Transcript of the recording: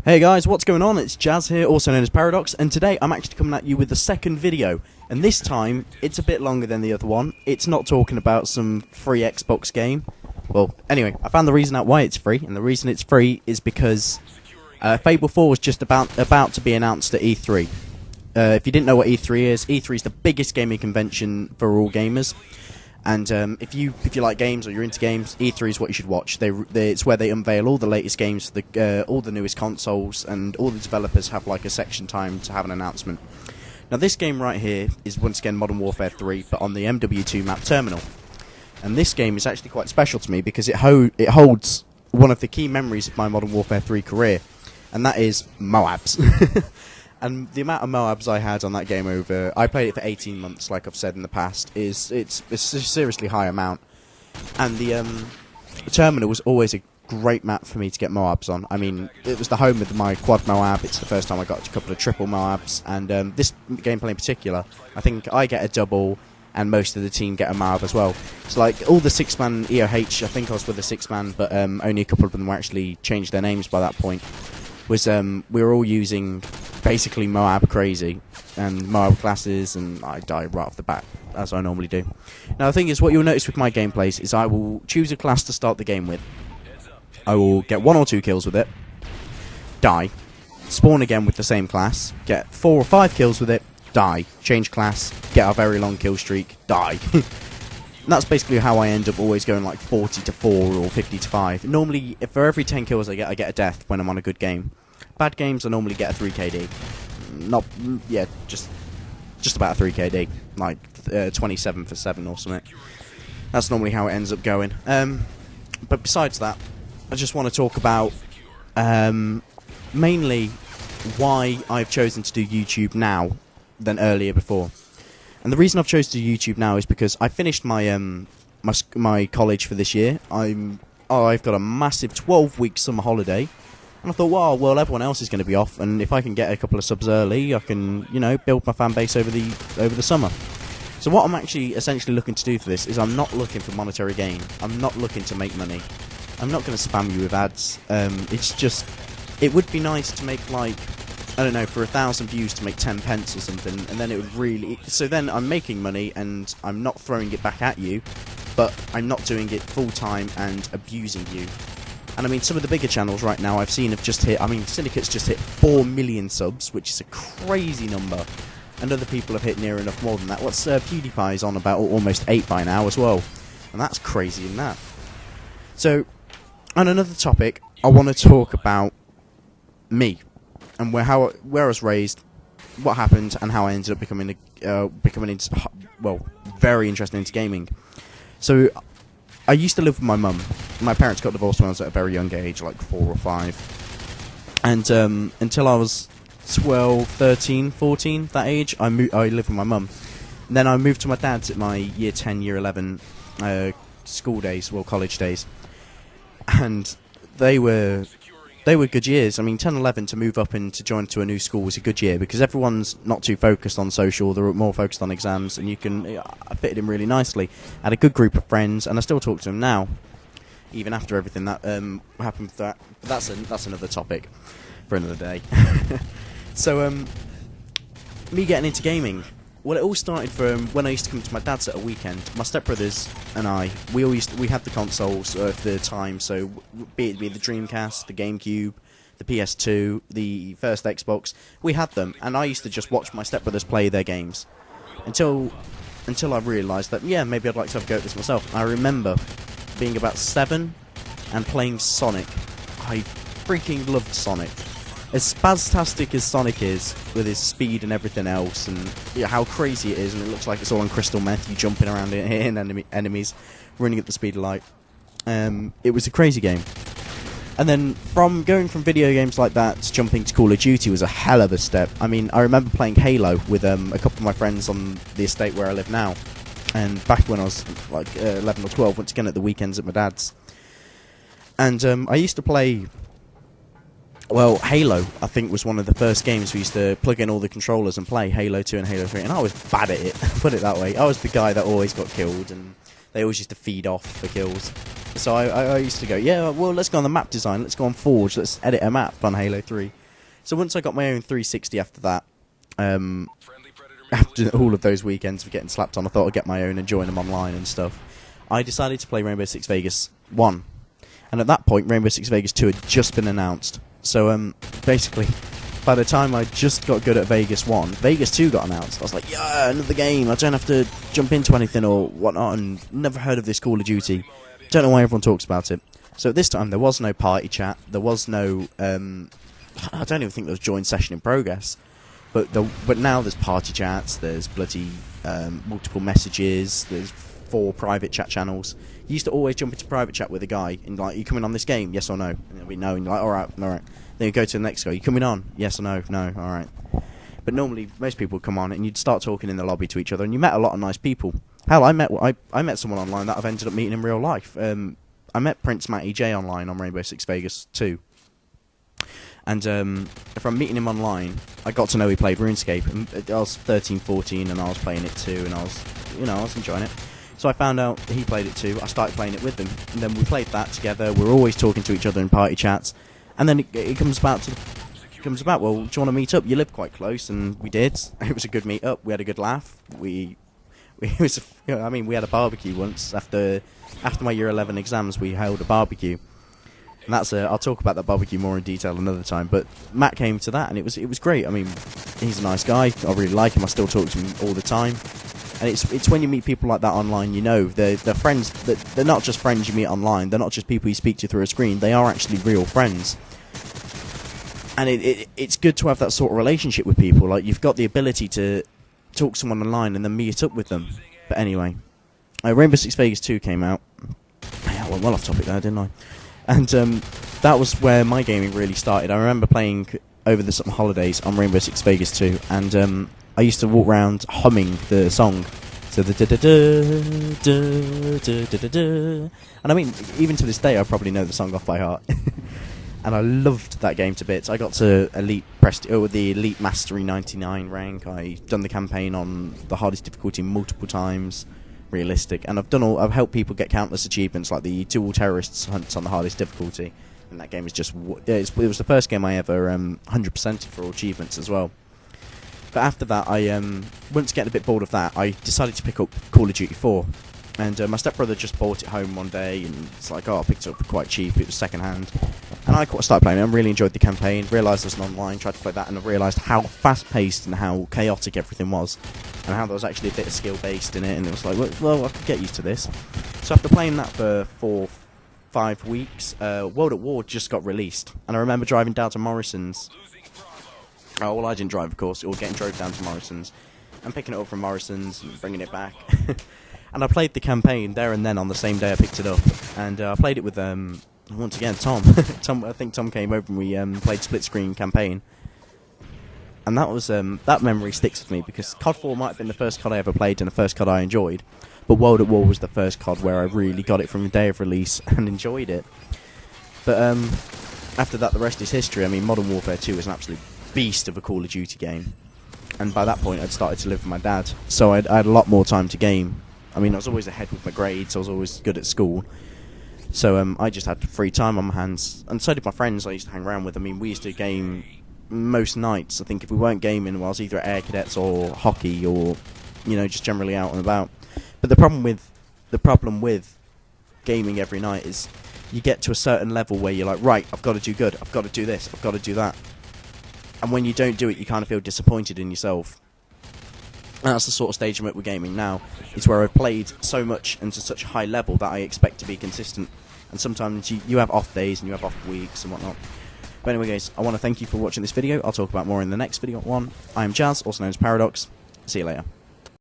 Hey guys, what's going on? It's Jazz here, also known as Paradox, and today I'm actually coming at you with the second video. And this time, it's a bit longer than the other one. It's not talking about some free Xbox game. Well, anyway, I found the reason out why it's free, and the reason it's free is because Fable 4 was just about to be announced at E3. If you didn't know what E3 is the biggest gaming convention for all gamers. And if you like games or you're into games, E3 is what you should watch. It's where they unveil all the latest games, all the newest consoles, and all the developers have like a section time to have an announcement. Now this game right here is once again Modern Warfare 3, but on the MW2 map terminal. And this game is actually quite special to me because it holds one of the key memories of my Modern Warfare 3 career, and that is MOABs. And the amount of MOABs I had on that game I played it for 18 months, like I've said in the past, it's a seriously high amount. And the terminal was always a great map for me to get MOABs on. I mean, it was the home of my quad MOAB. It's the first time I got a couple of triple MOABs, and this gameplay in particular, I think I get a double, and most of the team get a MOAB as well. So like all the 6-man E.O.H.A.B, I think I was with a 6-man, but only a couple of them were actually changed their names by that point. We were all using basically MOAB crazy and MOAB classes, and I died right off the bat, as I normally do. Now the thing is, what you'll notice with my gameplays is I will choose a class to start the game with. I will get 1 or 2 kills with it, die, spawn again with the same class, get 4 or 5 kills with it, die, change class, get a very long kill streak, die. And that's basically how I end up always going like 40 to 4 or 50 to 5. Normally, if for every 10 kills I get a death when I'm on a good game. Bad games, I normally get a 3 KD. Just about a 3 KD, like 27 for 7 or something. That's normally how it ends up going. But besides that, I just want to talk about mainly why I've chosen to do YouTube now than earlier before. And the reason I've chosen to do YouTube now is because I finished my my college for this year. I've got a massive 12-week summer holiday. And I thought, well, everyone else is going to be off, and if I can get a couple of subs early, I can, build my fan base over the summer. So what I'm actually essentially looking to do for this is I'm not looking for monetary gain. I'm not looking to make money. I'm not going to spam you with ads. It's just, it would be nice to make like, I don't know, for 1,000 views to make 10 pence or something, and then it would really, so then I'm making money and I'm not throwing it back at you, but I'm not doing it full time and abusing you. And I mean, some of the bigger channels right now I've seen have just hit, Syndicate's just hit 4 million subs, which is a crazy number. And other people have hit near enough more than that. What's PewDiePie's on about almost 8 by now as well. And that's crazy in that. So, on another topic, I want to talk about me. And where I was raised, what happened, and how I ended up becoming very interested into gaming. So, I used to live with my mum. My parents got divorced when I was at a very young age, like 4 or 5. And until I was 12, 13, 14, that age, I lived with my mum. And then I moved to my dad's at my year 10, year 11 school days, well, college days. And they were good years. I mean, 10, 11 to move up and to join to a new school was a good year because everyone's not too focused on social, they're more focused on exams, and I fitted in really nicely. I had a good group of friends, and I still talk to them now, even after everything that happened with that. But that's another topic for another day. So, me getting into gaming. Well, it all started from when I used to come to my dad's at a weekend. My stepbrothers and I, we had the consoles of the time, so be it the Dreamcast, the GameCube, the PS2, the first Xbox, we had them, and I used to just watch my stepbrothers play their games until I realised that, yeah, maybe I'd like to have a go at this myself. I remember being about 7 and playing Sonic. I freaking loved Sonic. As spastastic as Sonic is, with his speed and everything else, and how crazy it is, and it looks like it's all on crystal meth, you jumping around in enemies, running at the speed of light. It was a crazy game. And then, going from video games like that to jumping to Call of Duty was a hell of a step. I mean, I remember playing Halo with a couple of my friends on the estate where I live now. And back when I was like 11 or 12, once again at the weekends at my dad's. And I used to play... Well, Halo, I think, was one of the first games we used to plug in all the controllers and play, Halo 2 and Halo 3, and I was bad at it, put it that way. I was the guy that always got killed, and they always used to feed off the kills. So I used to go, yeah, well, let's go on the map design, let's go on Forge, let's edit a map on Halo 3. So once I got my own 360 after that, after all of those weekends of getting slapped on, I thought I'd get my own and join them online and stuff. I decided to play Rainbow Six Vegas 1. And at that point, Rainbow Six Vegas 2 had just been announced. So basically, by the time I just got good at Vegas 1, Vegas 2 got announced. I was like, yeah, another game. I don't have to jump into anything or whatnot, and never heard of this Call of Duty. Don't know why everyone talks about it. So at this time, there was no party chat. There was no... I don't even think there was joint session in progress. But now there's party chats, there's bloody multiple messages, there's 4 private chat channels. You used to always jump into private chat with a guy, and like, you coming on this game? Yes or no? And we know, and you're like, alright. Then you go to the next guy, you coming on? Yes or no? No, alright. But normally, most people would come on, and you'd start talking in the lobby to each other, and you met a lot of nice people. Hell, I met someone online that I've ended up meeting in real life. I met Prince Matty J online on Rainbow Six Vegas 2. And from meeting him online, I got to know he played RuneScape. And I was 13, 14, and I was playing it too, and I was enjoying it. So I found out he played it too. I started playing it with him, and then we played that together. We were always talking to each other in party chats, and then it comes about, well, do you want to meet up? You live quite close, and we did. It was a good meet up. We had a good laugh. We had a barbecue once after my year 11 exams. We held a barbecue. And that's I'll talk about that barbecue more in detail another time. But Matt came to that, and it was great. I mean, he's a nice guy. I really like him. I still talk to him all the time. And it's when you meet people like that online, you know, they're friends. They're not just friends you meet online. They're not just people you speak to through a screen. They are actually real friends. And it's good to have that sort of relationship with people. Like, you've got the ability to talk to someone online and then meet up with them. But anyway, Rainbow Six Vegas 2 came out. Yeah, I went well off topic there, didn't I? And that was where my gaming really started. I remember playing over the summer holidays on Rainbow Six Vegas 2, and I used to walk around humming the song. So the da-da-da-da-da-da-da-da. And I mean, even to this day, I probably know the song off by heart. And I loved that game to bits. I got to the Elite Mastery 99 rank. I've done the campaign on the hardest difficulty multiple times, realistic, and I've helped people get countless achievements, like the 2 all terrorists hunts on the hardest difficulty. And that game is just it was the first game I ever 100%ed for all achievements as well. But after that, I once getting a bit bored of that, I decided to pick up Call of Duty 4. And my stepbrother just bought it home one day, and it's like, oh, I picked it up for quite cheap. It was second hand, and I started playing it. I really enjoyed the campaign. Realised there was an online. Tried to play that, and I realised how fast-paced and how chaotic everything was, and how there was actually a bit of skill-based in it. And it was like, well, I could get used to this. So after playing that for 4-5 weeks, World at War just got released, and I remember driving down to Morrison's. Oh, well, I didn't drive, of course. Or getting drove down to Morrison's, and picking it up from Morrison's and bringing it back. And I played the campaign there and then on the same day I picked it up. And I played it with, once again, Tom. I think Tom came over and we played split-screen campaign. And that was that memory sticks with me, because COD 4 might have been the first COD I ever played and the first COD I enjoyed. But World at War was the first COD where I really got it from the day of release and enjoyed it. But after that, the rest is history. I mean, Modern Warfare 2 was an absolute beast of a Call of Duty game. And by that point, I'd started to live with my dad. So I had a lot more time to game. I mean, I was always ahead with my grades, I was always good at school. So I just had free time on my hands. And so did my friends I used to hang around with. I mean, we used to game most nights. I think if we weren't gaming, well, I was either at Air Cadets or hockey or, just generally out and about. But the problem with gaming every night is you get to a certain level where you're like, right, I've got to do good, I've got to do this, I've got to do that. And when you don't do it, you kind of feel disappointed in yourself. And that's the sort of stage I'm at with gaming now. It's where I've played so much and to such a high level that I expect to be consistent. And sometimes you have off days and you have off weeks and whatnot. But anyway, guys, I want to thank you for watching this video. I'll talk about more in the next video one. I am Jazz, also known as Paradox. See you later.